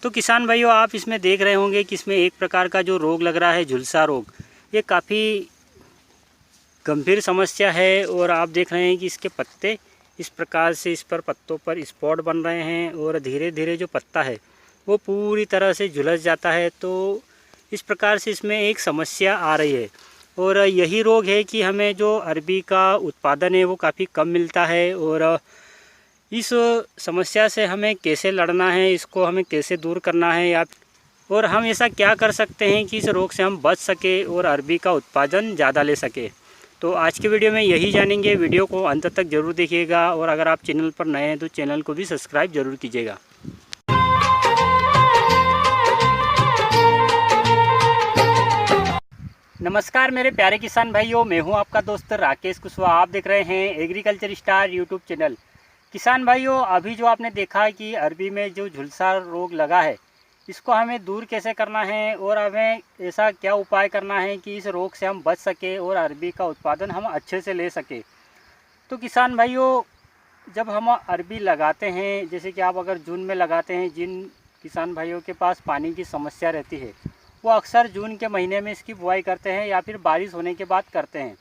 तो किसान भाइयों, आप इसमें देख रहे होंगे कि इसमें एक प्रकार का जो रोग लग रहा है झुलसा रोग, ये काफ़ी गंभीर समस्या है। और आप देख रहे हैं कि इसके पत्ते इस प्रकार से इस पर पत्तों पर स्पॉट बन रहे हैं और धीरे धीरे जो पत्ता है वो पूरी तरह से झुलस जाता है। तो इस प्रकार से इसमें एक समस्या आ रही है और यही रोग है कि हमें जो अरबी का उत्पादन है वो काफ़ी कम मिलता है। और इस समस्या से हमें कैसे लड़ना है, इसको हमें कैसे दूर करना है, या और हम ऐसा क्या कर सकते हैं कि इस रोग से हम बच सके और अरबी का उत्पादन ज़्यादा ले सके। तो आज की वीडियो में यही जानेंगे। वीडियो को अंत तक ज़रूर देखिएगा और अगर आप चैनल पर नए हैं तो चैनल को भी सब्सक्राइब ज़रूर कीजिएगा। नमस्कार मेरे प्यारे किसान भाइयों, मैं हूं आपका दोस्त राकेश कुशवाहा। आप देख रहे हैं एग्रीकल्चर स्टार यूट्यूब चैनल। किसान भाइयों, अभी जो आपने देखा कि अरबी में जो झुलसा रोग लगा है, इसको हमें दूर कैसे करना है और हमें ऐसा क्या उपाय करना है कि इस रोग से हम बच सके और अरबी का उत्पादन हम अच्छे से ले सके। तो किसान भाइयों, जब हम अरबी लगाते हैं, जैसे कि आप अगर जून में लगाते हैं, जिन किसान भाइयों के पास पानी की समस्या रहती है वो अक्सर जून के महीने में इसकी बुआई करते हैं या फिर बारिश होने के बाद करते हैं।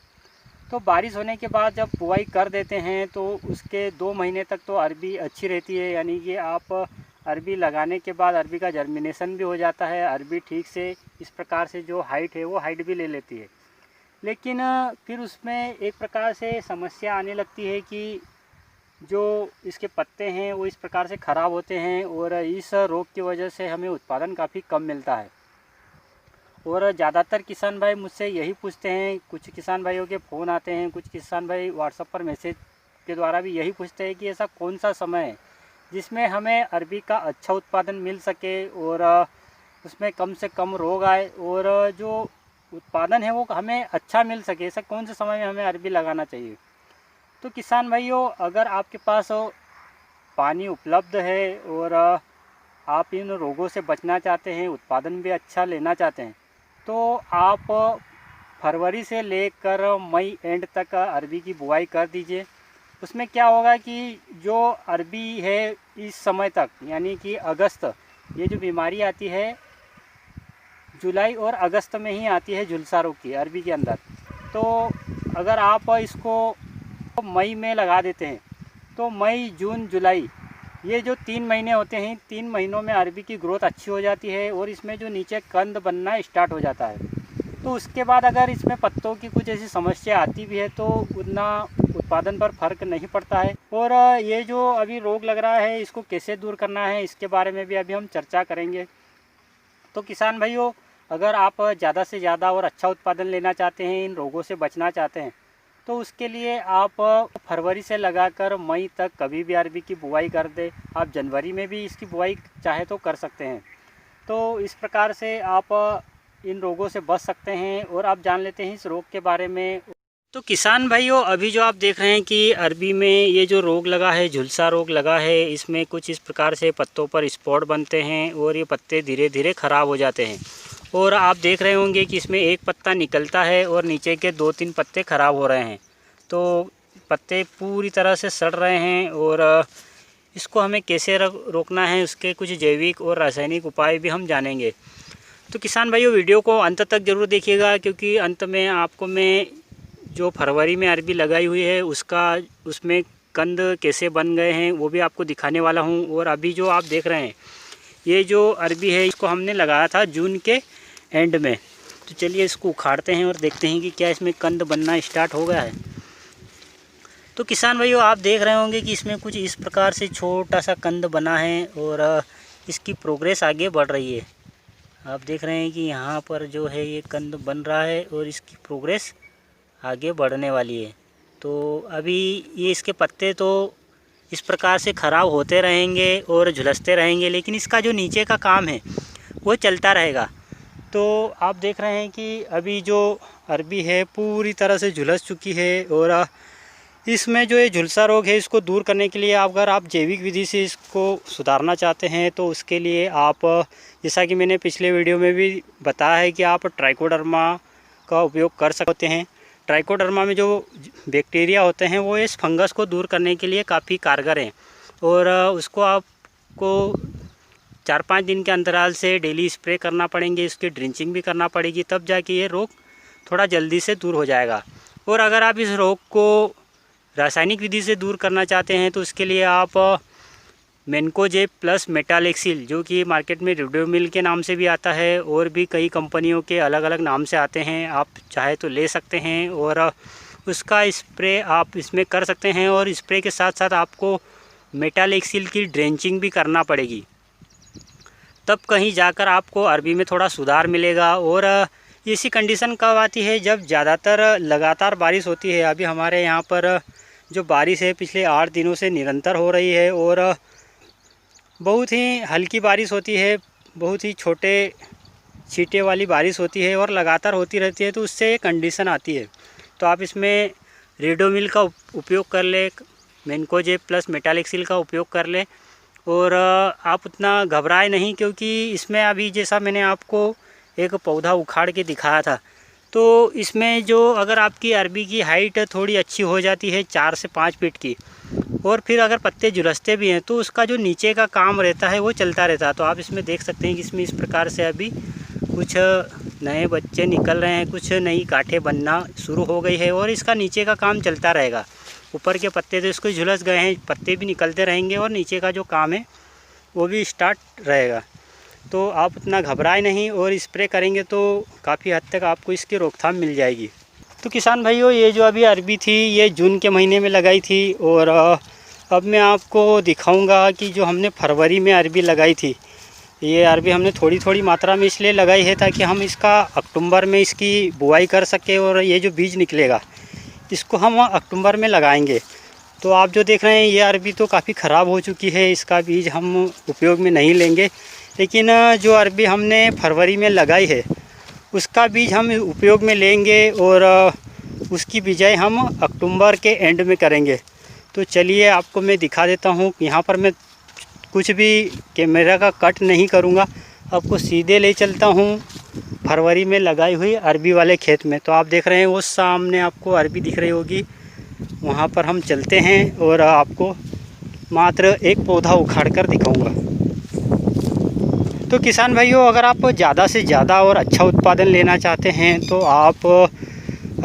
तो बारिश होने के बाद जब बुआई कर देते हैं तो उसके 2 महीने तक तो अरबी अच्छी रहती है, यानी कि आप अरबी लगाने के बाद अरबी का जर्मिनेशन भी हो जाता है, अरबी ठीक से इस प्रकार से जो हाइट है वो हाइट भी ले लेती है। लेकिन फिर उसमें एक प्रकार से समस्या आने लगती है कि जो इसके पत्ते हैं वो इस प्रकार से ख़राब होते हैं और इस रोग की वजह से हमें उत्पादन काफ़ी कम मिलता है। और ज़्यादातर किसान भाई मुझसे यही पूछते हैं, कुछ किसान भाइयों के फ़ोन आते हैं, कुछ किसान भाई व्हाट्सएप पर मैसेज के द्वारा भी यही पूछते हैं कि ऐसा कौन सा समय है जिसमें हमें अरबी का अच्छा उत्पादन मिल सके और उसमें कम से कम रोग आए और जो उत्पादन है वो हमें अच्छा मिल सके। ऐसा कौन से समय में हमें अरबी लगाना चाहिए। तो किसान भाइयों, अगर आपके पास पानी उपलब्ध है और आप इन रोगों से बचना चाहते हैं, उत्पादन भी अच्छा लेना चाहते हैं, तो आप फरवरी से लेकर मई एंड तक अरबी की बुआई कर दीजिए। उसमें क्या होगा कि जो अरबी है इस समय तक, यानी कि अगस्त, ये जो बीमारी आती है जुलाई और अगस्त में ही आती है झुलसा रोग की अरबी के अंदर। तो अगर आप इसको मई में लगा देते हैं तो मई जून जुलाई ये जो 3 महीने होते हैं, 3 महीनों में अरबी की ग्रोथ अच्छी हो जाती है और इसमें जो नीचे कंद बनना स्टार्ट हो जाता है। तो उसके बाद अगर इसमें पत्तों की कुछ ऐसी समस्या आती भी है तो उतना उत्पादन पर फर्क नहीं पड़ता है। और ये जो अभी रोग लग रहा है इसको कैसे दूर करना है इसके बारे में भी अभी हम चर्चा करेंगे। तो किसान भाइयों, अगर आप ज़्यादा से ज़्यादा और अच्छा उत्पादन लेना चाहते हैं, इन रोगों से बचना चाहते हैं, तो उसके लिए आप फरवरी से लगाकर मई तक कभी भी अरबी की बुआई कर दें। आप जनवरी में भी इसकी बुआई चाहे तो कर सकते हैं। तो इस प्रकार से आप इन रोगों से बच सकते हैं और आप जान लेते हैं इस रोग के बारे में। तो किसान भाइयों, अभी जो आप देख रहे हैं कि अरबी में ये जो रोग लगा है, झुलसा रोग लगा है, इसमें कुछ इस प्रकार से पत्तों पर स्पॉट बनते हैं और ये पत्ते धीरे धीरे ख़राब हो जाते हैं। और आप देख रहे होंगे कि इसमें एक पत्ता निकलता है और नीचे के 2-3 पत्ते ख़राब हो रहे हैं। तो पत्ते पूरी तरह से सड़ रहे हैं और इसको हमें कैसे रोकना है, उसके कुछ जैविक और रासायनिक उपाय भी हम जानेंगे। तो किसान भाइयों, वीडियो को अंत तक ज़रूर देखिएगा, क्योंकि अंत में आपको मैं जो फरवरी में अरबी लगाई हुई है उसमें कंद कैसे बन गए हैं वो भी आपको दिखाने वाला हूँ। और अभी जो आप देख रहे हैं ये जो अरबी है इसको हमने लगाया था जून के एंड में। तो चलिए इसको उखाड़ते हैं और देखते हैं कि क्या इसमें कंद बनना स्टार्ट हो गया है। तो किसान भाइयों, आप देख रहे होंगे कि इसमें कुछ इस प्रकार से छोटा सा कंद बना है और इसकी प्रोग्रेस आगे बढ़ रही है। आप देख रहे हैं कि यहाँ पर जो है ये कंद बन रहा है और इसकी प्रोग्रेस आगे बढ़ने वाली है। तो अभी ये इसके पत्ते तो इस प्रकार से ख़राब होते रहेंगे और झुलसते रहेंगे, लेकिन इसका जो नीचे का काम है वो चलता रहेगा। तो आप देख रहे हैं कि अभी जो अरबी है पूरी तरह से झुलस चुकी है और इसमें जो ये झुलसा रोग है इसको दूर करने के लिए अगर आप जैविक विधि से इसको सुधारना चाहते हैं तो उसके लिए आप, जैसा कि मैंने पिछले वीडियो में भी बताया है, कि आप ट्राइकोडर्मा का उपयोग कर सकते हैं। ट्राइकोडर्मा में जो बैक्टीरिया होते हैं वो इस फंगस को दूर करने के लिए काफ़ी कारगर हैं और उसको आपको 4-5 दिन के अंतराल से डेली स्प्रे करना पड़ेंगे, इसकी ड्रिंचिंग भी करना पड़ेगी, तब जाके ये रोग थोड़ा जल्दी से दूर हो जाएगा। और अगर आप इस रोग को रासायनिक विधि से दूर करना चाहते हैं तो उसके लिए आप मैनकोजेब प्लस मेटालेक्सिल, जो कि मार्केट में रिडोमिल के नाम से भी आता है और भी कई कंपनियों के अलग अलग नाम से आते हैं, आप चाहे तो ले सकते हैं और उसका स्प्रे आप इसमें कर सकते हैं। और स्प्रे के साथ साथ आपको मेटालेक्सिल की ड्रेंचिंग भी करना पड़ेगी, तब कहीं जाकर आपको अरबी में थोड़ा सुधार मिलेगा। और ऐसी कंडीशन कब आती है, जब ज़्यादातर लगातार बारिश होती है। अभी हमारे यहाँ पर जो बारिश है पिछले 8 दिनों से निरंतर हो रही है और बहुत ही हल्की बारिश होती है, बहुत ही छोटे छींटे वाली बारिश होती है और लगातार होती रहती है, तो उससे ये कंडीशन आती है। तो आप इसमें रिडोमिल का उपयोग कर ले, मैनकोजेब प्लस मेटालेक्सिल का उपयोग कर ले और आप उतना घबराए नहीं, क्योंकि इसमें अभी जैसा मैंने आपको एक पौधा उखाड़ के दिखाया था, तो इसमें जो अगर आपकी अरबी की हाइट थोड़ी अच्छी हो जाती है 4 से 5 फीट की, और फिर अगर पत्ते झुलसते भी हैं तो उसका जो नीचे का काम रहता है वो चलता रहता है। तो आप इसमें देख सकते हैं कि इसमें इस प्रकार से अभी कुछ नए बच्चे निकल रहे हैं, कुछ नई गांठें बनना शुरू हो गई है और इसका नीचे का काम चलता रहेगा। ऊपर के पत्ते तो इसको झुलस गए हैं, पत्ते भी निकलते रहेंगे और नीचे का जो काम है वो भी स्टार्ट रहेगा। तो आप उतना घबराए नहीं और स्प्रे करेंगे तो काफ़ी हद तक आपको इसकी रोकथाम मिल जाएगी। तो किसान भाइयों, ये जो अभी अरबी थी ये जून के महीने में लगाई थी और अब मैं आपको दिखाऊंगा कि जो हमने फरवरी में अरबी लगाई थी, ये अरबी हमने थोड़ी थोड़ी मात्रा में इसलिए लगाई है ताकि हम इसका अक्टूबर में इसकी बुआई कर सकें और ये जो बीज निकलेगा इसको हम अक्टूबर में लगाएंगे। तो आप जो देख रहे हैं ये अरबी तो काफ़ी ख़राब हो चुकी है, इसका बीज हम उपयोग में नहीं लेंगे, लेकिन जो अरबी हमने फरवरी में लगाई है उसका बीज हम उपयोग में लेंगे और उसकी बिजाई हम अक्टूबर के एंड में करेंगे। तो चलिए आपको मैं दिखा देता हूँ। यहाँ पर मैं कुछ भी कैमरा का कट नहीं करूँगा, आपको सीधे ले चलता हूँ फरवरी में लगाई हुई अरबी वाले खेत में। तो आप देख रहे हैं वो सामने आपको अरबी दिख रही होगी, वहाँ पर हम चलते हैं और आपको मात्र एक पौधा उखाड़ कर दिखाऊँगा। तो किसान भाइयों, अगर आप ज़्यादा से ज़्यादा और अच्छा उत्पादन लेना चाहते हैं तो आप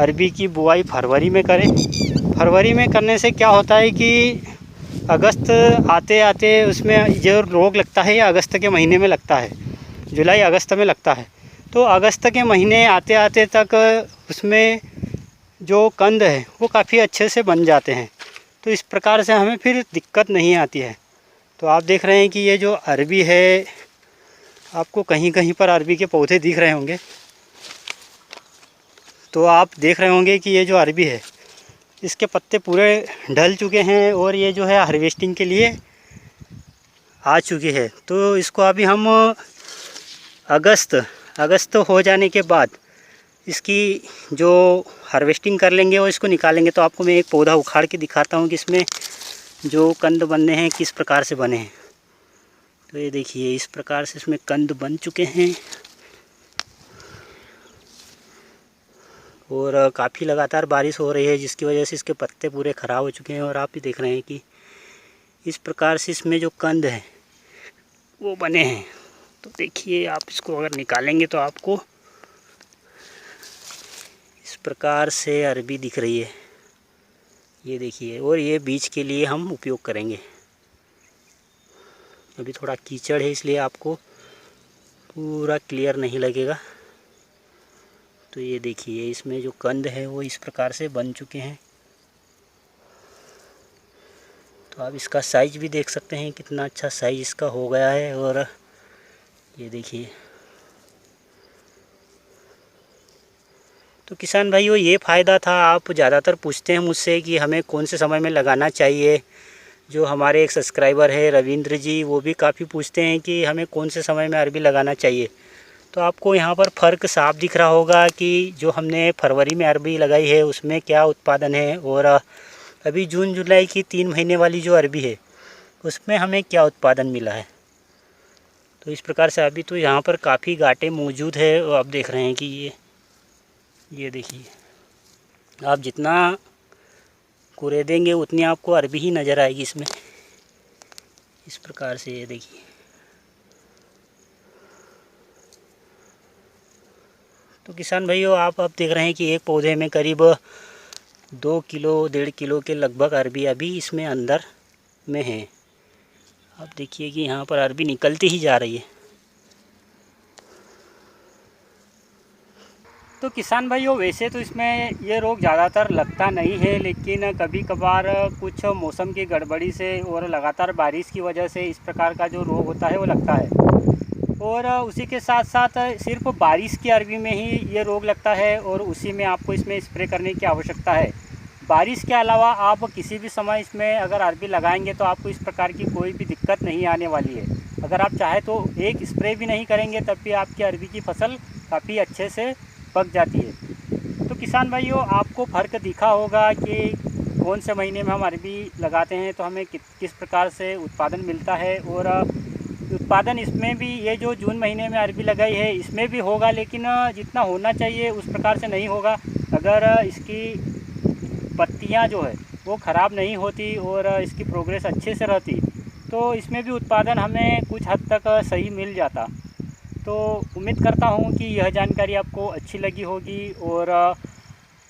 अरबी की बुआई फरवरी में करें। फरवरी में करने से क्या होता है कि अगस्त आते आते उसमें जो रोग लगता है ये अगस्त के महीने में लगता है, जुलाई अगस्त में लगता है। तो अगस्त के महीने आते आते तक उसमें जो कंद है वो काफ़ी अच्छे से बन जाते हैं, तो इस प्रकार से हमें फिर दिक्कत नहीं आती है। तो आप देख रहे हैं कि ये जो अरबी है, आपको कहीं कहीं पर अरबी के पौधे दिख रहे होंगे, तो आप देख रहे होंगे कि ये जो अरबी है इसके पत्ते पूरे ढल चुके हैं और ये जो है हार्वेस्टिंग के लिए आ चुकी है। तो इसको अभी हम अगस्त हो जाने के बाद इसकी जो हार्वेस्टिंग कर लेंगे और इसको निकालेंगे। तो आपको मैं एक पौधा उखाड़ के दिखाता हूँ कि इसमें जो कंद बनने हैं किस प्रकार से बने हैं। तो ये देखिए इस प्रकार से इसमें कंद बन चुके हैं और काफ़ी लगातार बारिश हो रही है जिसकी वजह से इसके पत्ते पूरे ख़राब हो चुके हैं। और आप भी देख रहे हैं कि इस प्रकार से इसमें जो कंद है वो बने हैं। तो देखिए आप इसको अगर निकालेंगे तो आपको इस प्रकार से अरबी दिख रही है, ये देखिए। और ये बीज के लिए हम उपयोग करेंगे। अभी थोड़ा कीचड़ है इसलिए आपको पूरा क्लियर नहीं लगेगा। तो ये देखिए इसमें जो कंद है वो इस प्रकार से बन चुके हैं। तो आप इसका साइज भी देख सकते हैं कितना अच्छा साइज इसका हो गया है। और ये देखिए, तो किसान भाइयों ये फ़ायदा था। आप ज़्यादातर पूछते हैं मुझसे कि हमें कौन से समय में लगाना चाहिए। जो हमारे एक सब्सक्राइबर है रविंद्र जी, वो भी काफ़ी पूछते हैं कि हमें कौन से समय में अरबी लगाना चाहिए। तो आपको यहाँ पर फ़र्क साफ दिख रहा होगा कि जो हमने फरवरी में अरबी लगाई है उसमें क्या उत्पादन है और अभी जून जुलाई की 3 महीने वाली जो अरबी है उसमें हमें क्या उत्पादन मिला है। तो इस प्रकार से अभी तो यहाँ पर काफ़ी गांठें मौजूद है और आप देख रहे हैं कि ये देखिए, आप जितना कुरेदेंगे उतनी आपको अरबी ही नज़र आएगी इसमें। इस प्रकार से ये देखिए, तो किसान भाइयों आप अब देख रहे हैं कि एक पौधे में करीब 2 किलो 1.5 किलो के लगभग अरबी अभी इसमें अंदर में है। आप देखिए कि यहाँ पर अरबी निकलती ही जा रही है। तो किसान भाइयों वैसे तो इसमें ये रोग ज़्यादातर लगता नहीं है, लेकिन कभी कभार कुछ मौसम की गड़बड़ी से और लगातार बारिश की वजह से इस प्रकार का जो रोग होता है वो लगता है। और उसी के साथ साथ सिर्फ बारिश की अरबी में ही ये रोग लगता है और उसी में आपको इसमें स्प्रे करने की आवश्यकता है। बारिश के अलावा आप किसी भी समय इसमें अगर अरबी लगाएंगे तो आपको इस प्रकार की कोई भी दिक्कत नहीं आने वाली है। अगर आप चाहे तो एक स्प्रे भी नहीं करेंगे तब भी आपकी अरबी की फसल काफ़ी अच्छे से पक जाती है। तो किसान भाइयों आपको फ़र्क दिखा होगा कि कौन से महीने में हम अरबी लगाते हैं तो हमें किस प्रकार से उत्पादन मिलता है। और उत्पादन इसमें भी ये जो जून महीने में अरबी लगाई है इसमें भी होगा, लेकिन जितना होना चाहिए उस प्रकार से नहीं होगा। अगर इसकी पत्तियां जो है वो ख़राब नहीं होती और इसकी प्रोग्रेस अच्छे से रहती तो इसमें भी उत्पादन हमें कुछ हद तक सही मिल जाता। तो उम्मीद करता हूँ कि यह जानकारी आपको अच्छी लगी होगी। और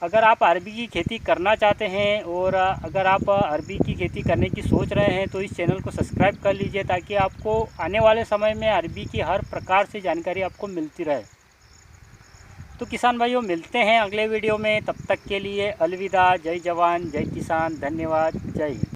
अगर आप अरबी की खेती करना चाहते हैं और अगर आप अरबी की खेती करने की सोच रहे हैं तो इस चैनल को सब्सक्राइब कर लीजिए, ताकि आपको आने वाले समय में अरबी की हर प्रकार से जानकारी आपको मिलती रहे। तो किसान भाइयों मिलते हैं अगले वीडियो में, तब तक के लिए अलविदा। जय जवान जय किसान, धन्यवाद, जय हिंद।